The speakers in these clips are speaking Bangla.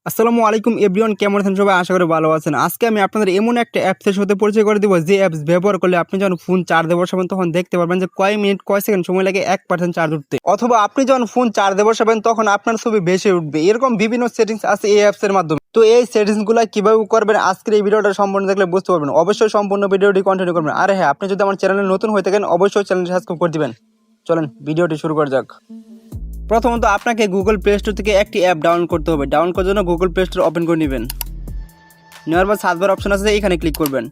আসসালামু আলাইকুম এভরিওয়ান, কেমন আছেন সবাই? আশা করি ভালো আছেন। আজকে আমি আপনাদের এমন একটা অ্যাপসের সাথে পরিচয় করে দিব, যে অ্যাপস ব্যবহার করলে আপনি যখন ফোন চার্জ দেওয়ার সময় তখন দেখতে পারবেন যে কয় মিনিট কয় সেকেন্ড সময় লাগে 1% চার্জ উঠতে, অথবা আপনি যখন ফোন চার্জ দেওয়ার সময় তখন আপনার ছবি বেশি উঠবে। এরকম বিভিন্ন সেটিংস আছে এই অ্যাপসের মাধ্যমে। তো এই সেটিংসগুলো কিভাবে করবেন আজকের এই ভিডিওটা সম্পূর্ণ দেখলে বুঝতে পারবেন। অবশ্যই সম্পূর্ণ ভিডিওটি কন্টিনিউ করবেন। আর হ্যাঁ, আপনি যদি আমার চ্যানেলে নতুন হয়ে থাকেন অবশ্যই চ্যানেলটি সাবস্ক্রাইব করে দিবেন। চলেন ভিডিওটি শুরু করা যাক। প্রথমত আপনাকে গুগল প্লে স্টোর থেকে একটি অ্যাপ ডাউনলোড করতে হবে। ডাউনলোড করার জন্য গুগল প্লে স্টোর ওপেন করে নেবেন। নেওয়ার পর সার্চ বার অপশন আছে, এখানে ক্লিক করবেন।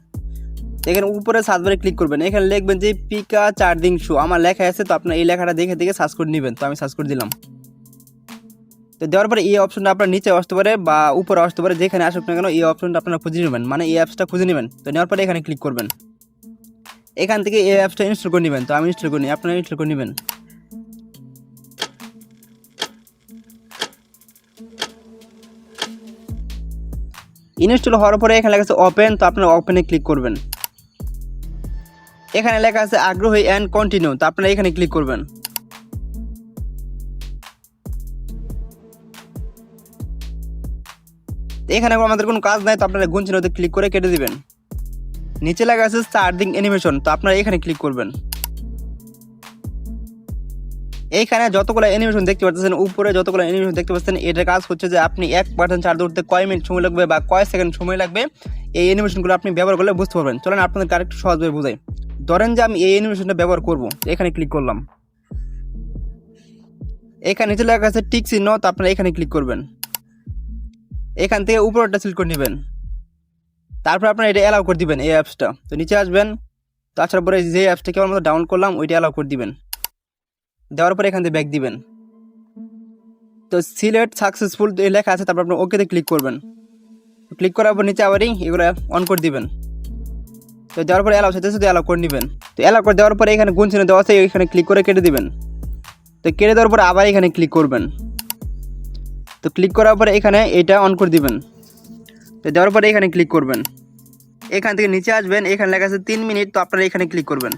এখানে উপরে সার্চ বারে ক্লিক করবেন, এখানে লিখবেন যে পিকা চার্জিং শো। আমার লেখা আছে, তো আপনার এই লেখাটা দেখে দেখে সার্চ করে নেবেন। তো আমি সার্চ করে দিলাম। তো দেওয়ার পরে এই অপশনটা আপনার নিচে আসতে পারে বা উপরে আসতে পারে, যেখানে আসুক না কেন এই অপশনটা আপনারা খুঁজে নেবেন, মানে এই অ্যাপসটা খুঁজে নেবেন। তো নেওয়ার পরে এখানে ক্লিক করবেন। এখান থেকে এই অ্যাপসটা ইনস্টল করে নেবেন। তো আমি ইনস্টল করি, আপনারা ইনস্টল করে নেবেন। ইনস্টল হওয়ার পরে এখানে লেখা আছে ওপেন। তো আপনারা ওপেনে ক্লিক করবেন। এখানে লেখা আছে আগ্রহী অ্যান্ড কন্টিনিউ। তো আপনারা এখানে ক্লিক করবেন। এখানে আমাদের কোনো কাজ নাই, তো আপনারা গুণ চিহ্নতে ক্লিক করে কেটে দিবেন। নিচে লেখা আছে চার্জিং অ্যানিমেশন। তো আপনারা এখানে ক্লিক করবেন। এইখানে যতগুলো অ্যানিমেশন দেখতে পাচ্ছেন, উপরে যতগুলো অ্যানিমেশন দেখতে পাচ্ছেন, এটার কাজ হচ্ছে যে আপনি 1% চার্জ উঠতে কয় মিনিট সময় লাগবে বা কয় সেকেন্ড সময় লাগবে, এই অ্যানিমেশনগুলো আপনি ব্যবহার করলে বুঝতে পারবেন। চলেন আপনাদের আরেকটু সহজভাবে বোঝাই। ধরেন যে আমি এই অ্যানিমেশনটা ব্যবহার করব, এখানে ক্লিক করলাম। এখানে নিচে লেখা আছে টিক চিহ্ন। তো আপনারা এখানে ক্লিক করবেন। এখান থেকে উপরটা সিলেক্ট করে নেবেন। তারপর আপনারা এটা অ্যালাউ করে দিবেন এই অ্যাপসটা। তো নিচে আসবেন। তো আসার পরে যে অ্যাপসটা কেবল মতো ডাউনলোড করলাম ওইটা অ্যালাউ করে দিবেন। দেওয়ার পরে এখান থেকে ব্যাক দিবেন। তো সিলেক্ট সাকসেসফুল এই লেখা আছে, তারপর আপনার ওকেতে ক্লিক করবেন। ক্লিক করার পর নিচে আবারই এগুলো অন করে দিবেন। তো দেওয়ার পরে অ্যালাউ সাথে সাথে অ্যালাউ করে নেবেন। তো অ্যালাউ করে দেওয়ার পরে এখানে গুণ চিহ্ন দেওয়া আছে, এখানে ক্লিক করে কেটে দিবেন। তো কেটে দেওয়ার পরে আবার এখানে ক্লিক করবেন। তো ক্লিক করার পরে এখানে এটা অন করে দিবেন। তো দেওয়ার পরে এখানে ক্লিক করবেন। এখান থেকে নিচে আসবেন, এখানে লেখা আছে 3 মিনিট। তো আপনারা এখানে ক্লিক করবেন।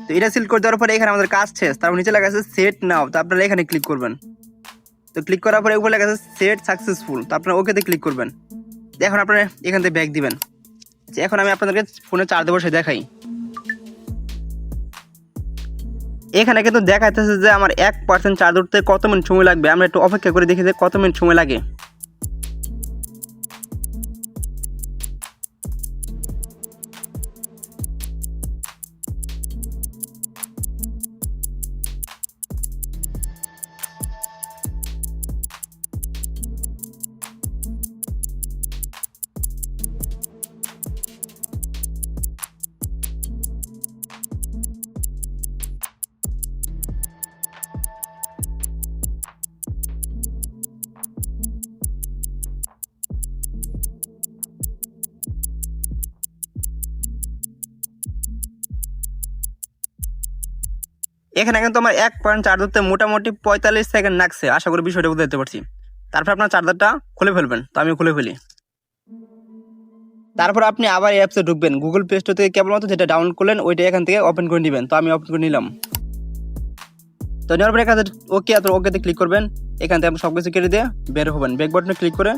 তো এটা সিলেক্ট করে দেওয়ার পরে এখানে আমাদের কাজ শেষ। তারপর নিচে লেখা আছে সেট নাও। তো আপনারা এখানে ক্লিক করবেন। তো ক্লিক করার পরে উপরে লেখা আছে সেট সাকসেসফুল। তো আপনারা ওকেতে ক্লিক করবেন। এখন আপনারা এখান থেকে ব্যাক দিবেন। এখন আমি আপনাদেরকে ফোনে চার্জ বসে দেখাই। এখানে কিন্তু দেখাইতেছে যে আমার 1% চার্জ উঠতে কত মিনিট সময় লাগবে। আমরা একটু অপেক্ষা করে দেখি যে কত মিনিট সময় লাগে। এখানে কিন্তু আমার 1% চার্জ উঠতে মোটামুটি 45 সেকেন্ড লাগছে। আশা করি বিষয়টা বুঝতে পারছি। তারপর আপনার চার্জারটা খুলে ফেলবেন। তো আমি খুলে ফেলি। তারপর আপনি আবার অ্যাপসে ঢুকবেন। গুগল প্লে স্টোর থেকে কেবলমাত্র যেটা ডাউনলোড করলেন ওইটা এখান থেকে ওপেন করে নেবেন। তো আমি ওপেন করে নিলাম। তো নেওয়ার পরে এখানে ওকে, আর ওকেতে ক্লিক করবেন। এখান থেকে আপনি সব কিছু কেটে দিয়ে বের হবেন। ব্যাক বাটনে ক্লিক করে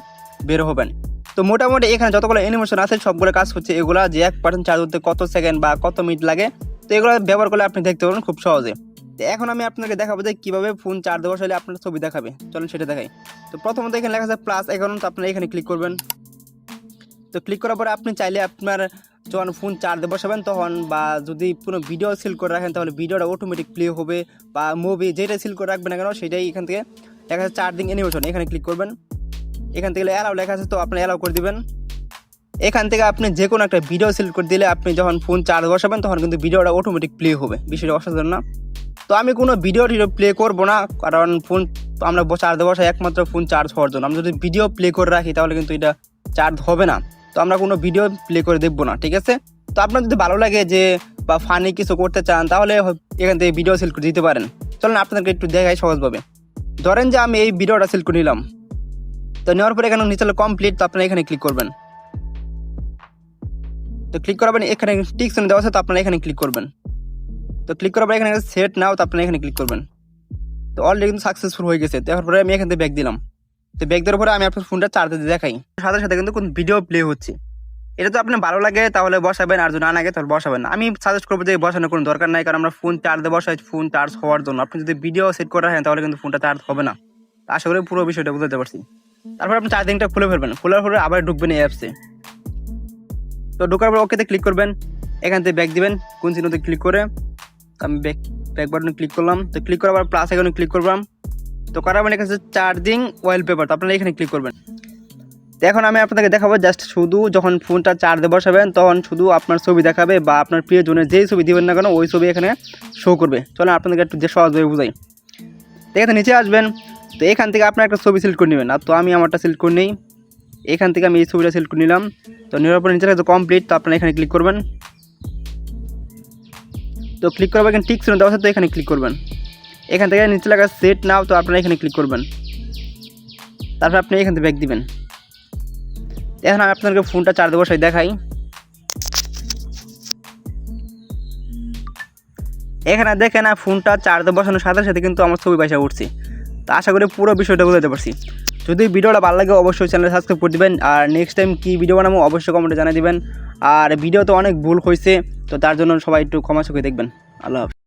বের হবেন। তো মোটামুটি এখানে যতগুলো অ্যানিমেশন আছে সবগুলো কাজ হচ্ছে এগুলা, যে 1% চার্জ হতে কত সেকেন্ড বা কত মিনিট লাগে। তো এগুলো ব্যবহার করলে আপনি দেখতে পারবেন খুব সহজে। তো এখন আমি আপনাকে দেখাবো যে কীভাবে ফোন চার্জ বসালে আপনার ছবি দেখাবে। চলুন সেটা দেখাই। তো প্রথমত এখানে লেখা আছে প্লাস অ্যাকাউন্ট। তো আপনারা এখানে ক্লিক করবেন। তো ক্লিক করার পরে আপনি চাইলে আপনার যখন ফোন চার্জে বসাবেন তখন, বা যদি কোনো ভিডিও সিল করে রাখেন তাহলে ভিডিওটা অটোমেটিক প্লে হবে, বা মুভি যেটা সিল করে রাখবেন না কেন সেটাই এখান থেকে লেখা আছে চার্জিং অ্যানিমেশন। এখানে ক্লিক করবেন। এখান থেকে অ্যালাউ লেখা আছে, তো আপনি অ্যালাউ করে দিবেন। এখান থেকে আপনি যে কোনো একটা ভিডিও সিলেক্ট করে দিলে আপনি যখন ফোন চার্জ বসাবেন তখন কিন্তু ভিডিওটা অটোমেটিক প্লে হবে। বিষয়টা অসাধারণ না? তো আমি কোনো ভিডিও প্লে করবো না, কারণ ফোন আমরা চার্জ বসাই একমাত্র ফোন চার্জ হওয়ার জন্য। আমরা যদি ভিডিও প্লে করে রাখি তাহলে কিন্তু এটা চার্জ হবে না। তো আমরা কোনো ভিডিও প্লে করে দেখবো না, ঠিক আছে? তো আপনার যদি ভালো লাগে যে বা ফানি কিছু করতে চান তাহলে এখান থেকে ভিডিও সিলেক্ট করে দিতে পারেন। চলুন আপনাদেরকে একটু দেখাই সহজভাবে। ধরেন যে আমি এই ভিডিওটা সিলেক্ট করে নিলাম। তো নেওয়ার পরে এখানে নিচে কমপ্লিট। তো আপনারা এখানে ক্লিক করবেন। তো ক্লিক করাবেন, এখানে টিক চিহ্ন দেওয়া আছে, তো আপনারা এখানে ক্লিক করবেন। তো ক্লিক করার পরে এখানে সেট নাও। তো আপনারা এখানে ক্লিক করবেন। তো অলরেডি কিন্তু সাকসেসফুল হয়ে গেছে। দেওয়ার পরে আমি এখান থেকে ব্যাক দিলাম। তো ব্যাক দেওয়ার পরে আমি আপনার ফোনটা চার্জে দিয়ে দেখাই, সাথে সাথে কিন্তু কোন ভিডিও প্লে হচ্ছে। এটা তো আপনার ভালো লাগে তাহলে বসাবেন, আর যদি না লাগে তাহলে বসাবেন না। আমি সাজেস্ট করবো যে বসানোর কোনো দরকার নাই, কারণ আমরা ফোন চার্জে বসাই ফোন চার্জ হওয়ার জন্য। আপনি যদি ভিডিও সেট করে রাখেন তাহলে কিন্তু ফোনটা চার্জ হবে না। আশা করি পুরো বিষয়টা বুঝতে পারছি। তারপর আপনি চার্জিংটা খুলে ফেলবেন, খোলার পরে আবার ঢুকবেন এই অ্যাপসে। তো ঢোকার পর ওকেতে ক্লিক করবেন, এখান থেকে ব্যাক দিবেন কোন চিহ্নতে ক্লিক করে। আমি ব্যাক বাটনে ক্লিক করলাম। তো ক্লিক করার পর প্লাস আইকনে ক্লিক করলাম। তো করার পর এখানে চার্জিং ওয়ালপেপার, তো আপনারা এখানে ক্লিক করবেন। তো এখন আমি আপনাদেরকে দেখাবো জাস্ট শুধু যখন ফোনটা চার্জে বসাবেন তখন শুধু আপনার ছবি দেখাবে, বা আপনার প্রিয়জনের যেই ছবি দিবেন না কেন ওই ছবি এখানে শো করবে। চলেন আপনাদেরকে একটু যে সহজভাবে বুঝাই। তো এখানে নিচে আসবেন, তো এখান থেকে আপনার একটা ছবি সিলেক্ট করে নেবেন। আর তো আমি আমারটা সিলেক্ট করে নিই, এখান থেকে আমি এই ছবিটা সিলেক্ট করে নিলাম। তো নেওয়ার পর নিচে কমপ্লিট, তো আপনারা এখানে ক্লিক করবেন। তো ক্লিক করার পর এখানে টিক চিহ্ন দেওয়া আছে, তো এখানে ক্লিক করবেন। এখান থেকে নিচে লাগা সেট নাও, তো আপনারা এখানে ক্লিক করবেন। তারপর আপনি এখান থেকে ব্যাক দিবেন। এখন আমি আপনাদেরকে ফোনটা চার্জে বসাই দেখাই। এখানে দেখেন না, ফোনটা চার্জে বসানোর সাথে সাথে কিন্তু আমার ছবি পয়সা উঠছে। তো আশা করি পুরো বিষয়টা বুঝতে পারছি। যদি ভিডিওটা ভালো লাগে অবশ্যই চ্যানেল সাবস্ক্রাইব করে দিবেন, আর নেক্সট টাইম কী ভিডিও বানাবো অবশ্যই কমেন্টে জানিয়ে দিবেন। আর ভিডিও তো অনেক ভুল হয়েছে, তো তার জন্য সবাই একটু ক্ষমা চোখে দেখবেন। আল্লাহ হাফেজ।